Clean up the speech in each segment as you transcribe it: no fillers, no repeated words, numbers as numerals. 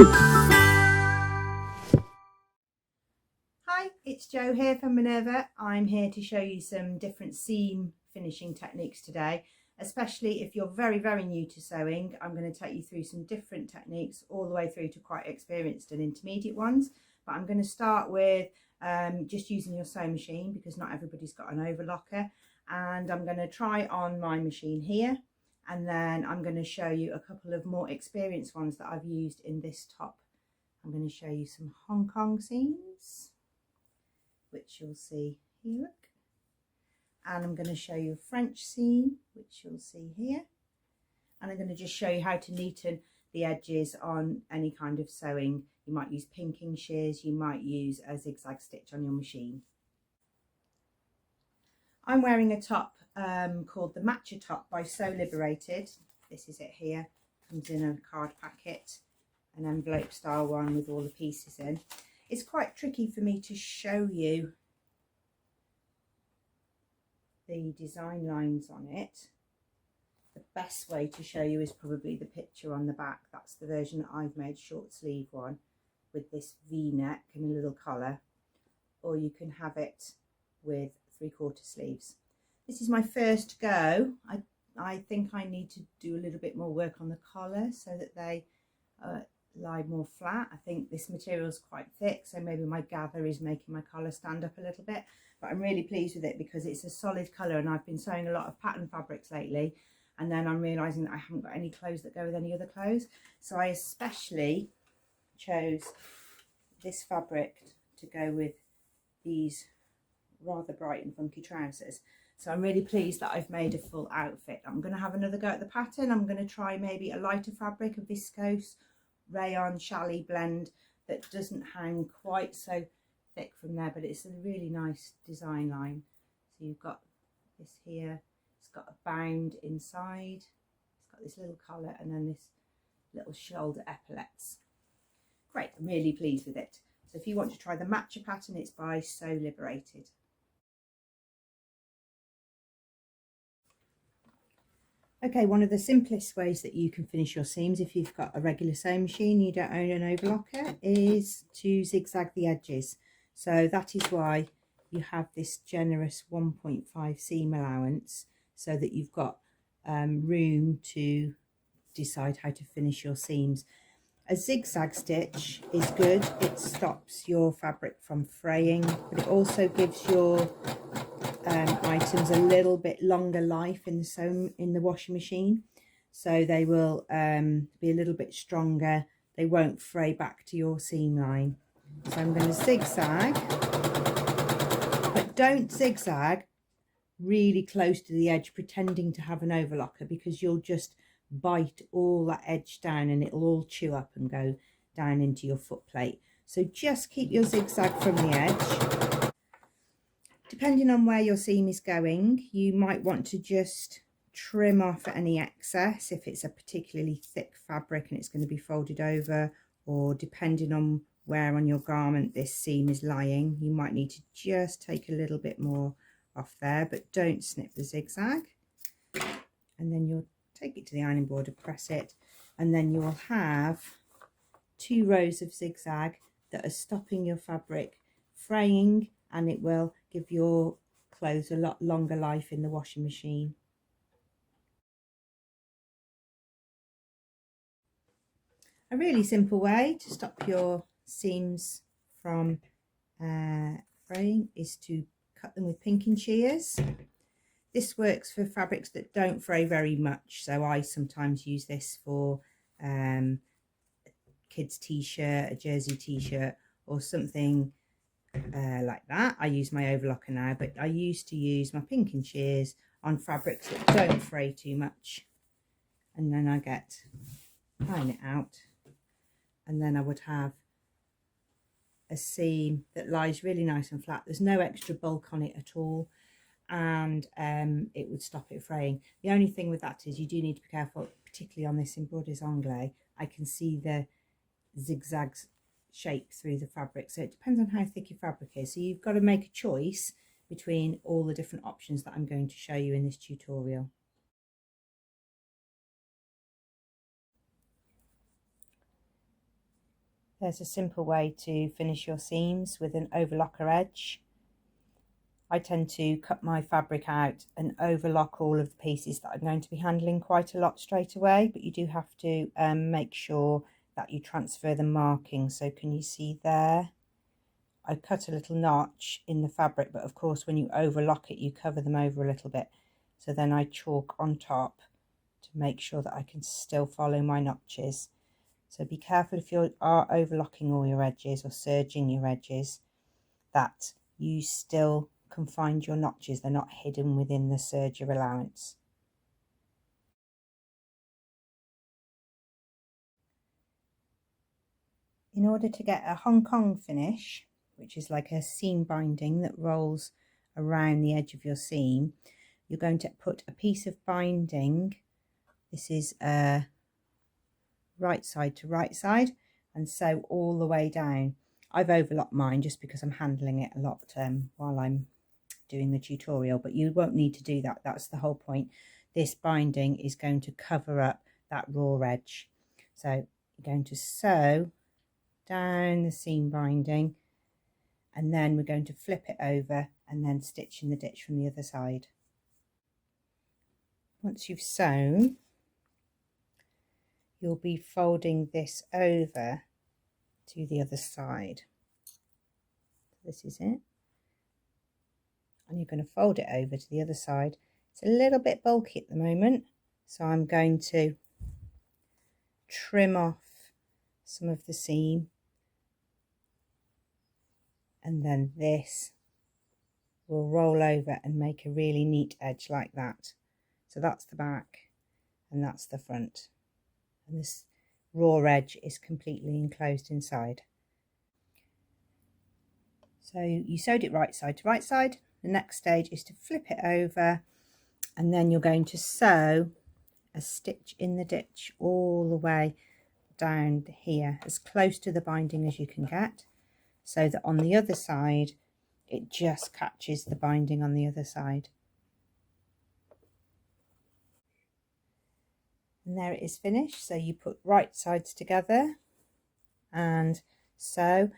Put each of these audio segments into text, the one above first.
Hi, it's Jo here from Minerva. I'm here to show you some different seam finishing techniques today, especially if you're very new to sewing. I'm going to take you through some different techniques all the way through to quite experienced and intermediate ones, but I'm going to start with just using your sewing machine because not everybody's got an overlocker, and I'm going to try on my machine here, and then I'm going to show you a couple of more experienced ones that I've used in this top. I'm going to show you some Hong Kong seams, which you'll see here, look. And I'm going to show you a French seam, which you'll see here. And I'm going to just show you how to neaten the edges on any kind of sewing. You might use pinking shears, you might use a zigzag stitch on your machine. I'm wearing a top called the Matcha Top by Sew Liberated. This is it here. Comes in a card packet, an envelope style one with all the pieces in. It's quite tricky for me to show you the design lines on it. The best way to show you is probably the picture on the back. That's the version that I've made, short sleeve one, with this V-neck and a little collar, or you can have it with 3/4 sleeves. This is my first go. I think I need to do a little bit more work on the collar so that they lie more flat. I think this material is quite thick, so maybe my gather is making my collar stand up a little bit, but I'm really pleased with it because it's a solid colour, and I've been sewing a lot of pattern fabrics lately, and then I'm realising that I haven't got any clothes that go with any other clothes, so I especially chose this fabric to go with these rather bright and funky trousers. So I'm really pleased that I've made a full outfit. I'm going to have another go at the pattern. I'm going to try maybe a lighter fabric, a viscose rayon challis blend that doesn't hang quite so thick from there, but it's a really nice design line. So you've got this here, it's got a bound inside, it's got this little collar, and then this little shoulder epaulettes. Great, I'm really pleased with it. So if you want to try the matcha pattern, it's by Sew Liberated. Okay, one of the simplest ways that you can finish your seams if you've got a regular sewing machine, you don't own an overlocker, is to zigzag the edges. So that is why you have this generous 1.5 seam allowance, so that you've got room to decide how to finish your seams. A zigzag stitch is good. It stops your fabric from fraying, but it also gives your items a little bit longer life in the washing machine, so they will be a little bit stronger. They won't fray back to your seam line. So I'm going to zigzag, but don't zigzag really close to the edge pretending to have an overlocker, because you'll just bite all that edge down and it'll all chew up and go down into your foot plate. So just keep your zigzag from the edge. Depending on where your seam is going, you might want to just trim off any excess if it's a particularly thick fabric and it's going to be folded over, or depending on where on your garment this seam is lying, you might need to just take a little bit more off there, but don't snip the zigzag. And then you'll take it to the ironing board and press it, and then you'll have 2 rows of zigzag that are stopping your fabric fraying, and it will give your clothes a lot longer life in the washing machine. A really simple way to stop your seams from fraying is to cut them with pinking shears. This works for fabrics that don't fray very much, so I sometimes use this for a kid's t-shirt, a jersey t-shirt, or something like that. I use my overlocker now, but I used to use my pinking shears on fabrics that don't fray too much, and then I iron it out, and then I would have a seam that lies really nice and flat. There's no extra bulk on it at all, and it would stop it fraying. The only thing with that is you do need to be careful, particularly on this embroidered anglais. I can see the zigzags shape through the fabric, so it depends on how thick your fabric is. So you've got to make a choice between all the different options that I'm going to show you in this tutorial. There's a simple way to finish your seams with an overlocker edge. I tend to cut my fabric out and overlock all of the pieces that I'm going to be handling quite a lot straight away, but you do have to make sure that you transfer the marking. So can you see there? I cut a little notch in the fabric, but of course when you overlock it you cover them over a little bit. So then I chalk on top to make sure that I can still follow my notches. So be careful if you are overlocking all your edges or serging your edges, that you still can find your notches. They're not hidden within the serger allowance. In order to get a Hong Kong finish, which is like a seam binding that rolls around the edge of your seam, you're going to put a piece of binding, this is right side to right side, and sew all the way down. I've overlocked mine just because I'm handling it a lot while I'm doing the tutorial, but you won't need to do that. That's the whole point. This binding is going to cover up that raw edge. So you're going to sew down the seam binding, and then we're going to flip it over and then stitch in the ditch from the other side. Once you've sewn, you'll be folding this over to the other side. This is it. And you're going to fold it over to the other side. It's a little bit bulky at the moment, so I'm going to trim off some of the seam, and then this will roll over and make a really neat edge like that. So that's the back and that's the front, and this raw edge is completely enclosed inside. So you sewed it right side to right side. The next stage is to flip it over, and then you're going to sew a stitch in the ditch all the way down here, as close to the binding as you can get, so that on the other side it just catches the binding on the other side. And there it is finished. So you put right sides together and sew,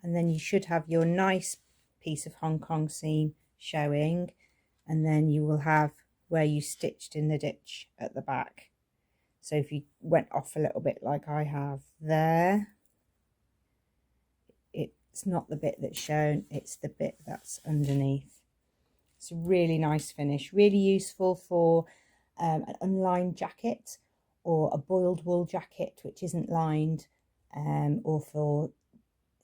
and then you should have your nice piece of Hong Kong seam showing, and then you will have where you stitched in the ditch at the back. So if you went off a little bit like I have there, it's not the bit that's shown, it's the bit that's underneath. It's a really nice finish, really useful for an unlined jacket or a boiled wool jacket which isn't lined, or for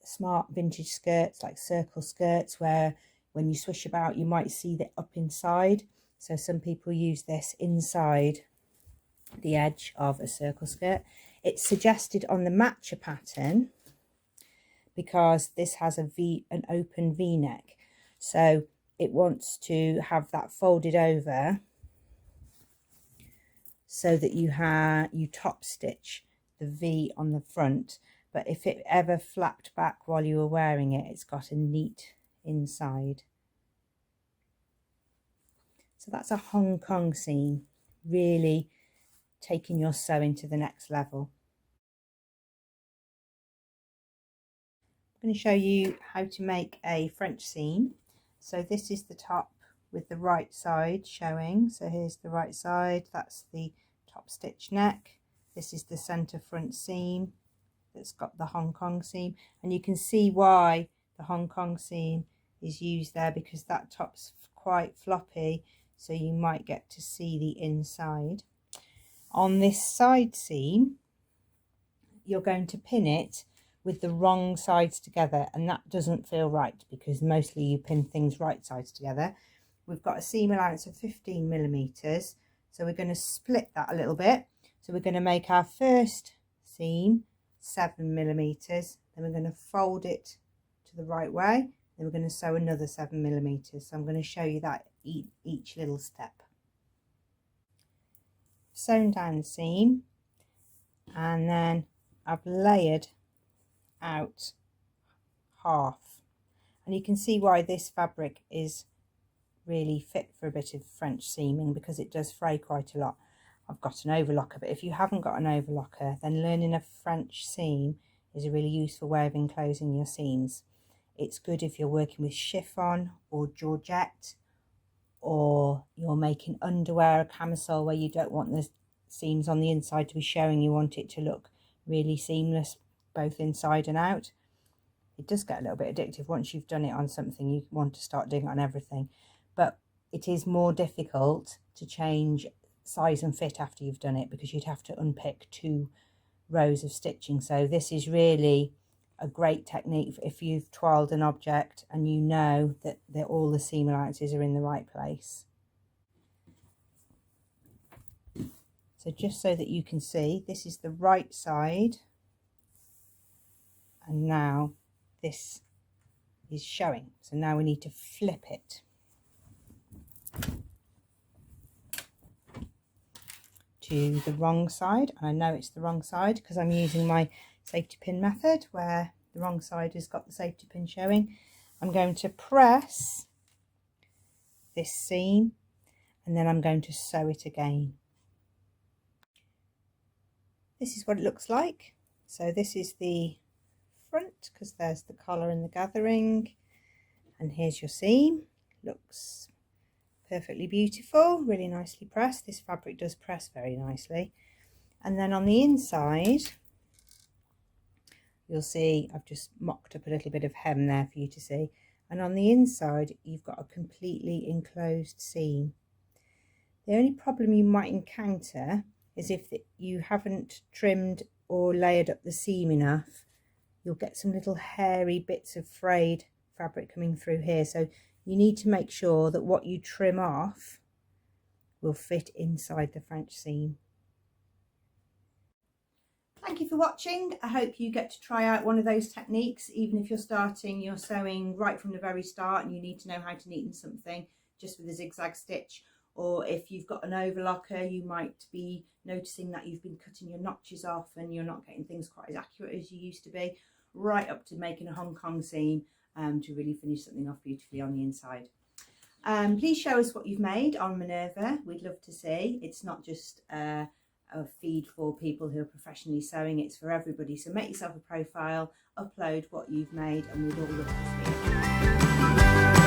smart vintage skirts like circle skirts, where when you swish about you might see that up inside. So some people use this inside the edge of a circle skirt. It's suggested on the matcha pattern because this has an open V-neck, so it wants to have that folded over so that you top stitch the V on the front. But if it ever flapped back while you were wearing it, it's got a neat inside. So that's a Hong Kong seam, really taking your sewing to the next level. I'm going to show you how to make a French seam. So this is the top with the right side showing. So here's the right side, that's the top stitch neck. This is the center front seam that's got the Hong Kong seam, and you can see why the Hong Kong seam is used there, because that top's quite floppy, so you might get to see the inside. On this side seam you're going to pin it with the wrong sides together, and that doesn't feel right because mostly you pin things right sides together. We've got a seam allowance of 15 millimeters, so we're going to split that a little bit. So we're going to make our first seam 7 millimeters, then we're going to fold it to the right way, then we're going to sew another 7 millimeters. So I'm going to show you that each little step. Sewn down the seam, and then I've layered out half, and you can see why this fabric is really fit for a bit of French seaming, because it does fray quite a lot. I've got an overlocker, but if you haven't got an overlocker, then learning a French seam is a really useful way of enclosing your seams. It's good if you're working with chiffon or georgette, or you're making underwear, a camisole, where you don't want the seams on the inside to be showing. You want it to look really seamless both inside and out. It does get a little bit addictive once you've done it on something. You want to start doing it on everything, but it is more difficult to change size and fit after you've done it, because you'd have to unpick 2 rows of stitching. So this is really a great technique if you've toiled an object and you know that all the seam allowances are in the right place. So just so that you can see, this is the right side, and now this is showing. So now we need to flip it to the wrong side, and I know it's the wrong side because I'm using my safety pin method, where the wrong side has got the safety pin showing. I'm going to press this seam and then I'm going to sew it again. This is what it looks like. So this is the front, because there's the collar and the gathering, and here's your seam. Looks perfectly beautiful, really nicely pressed. This fabric does press very nicely. And then on the inside, you'll see I've just mocked up a little bit of hem there for you to see, and on the inside you've got a completely enclosed seam. The only problem you might encounter is if you haven't trimmed or layered up the seam enough, you'll get some little hairy bits of frayed fabric coming through here. So you need to make sure that what you trim off will fit inside the French seam. Thank you for watching. I hope you get to try out one of those techniques, even if you're starting your sewing right from the very start and you need to know how to neaten something just with a zigzag stitch. Or if you've got an overlocker, you might be noticing that you've been cutting your notches off and you're not getting things quite as accurate as you used to be, right up to making a Hong Kong seam to really finish something off beautifully on the inside. Please show us what you've made on Minerva. We'd love to see. It's not just a feed for people who are professionally sewing, it's for everybody. So make yourself a profile, upload what you've made, and we'd all love to see it.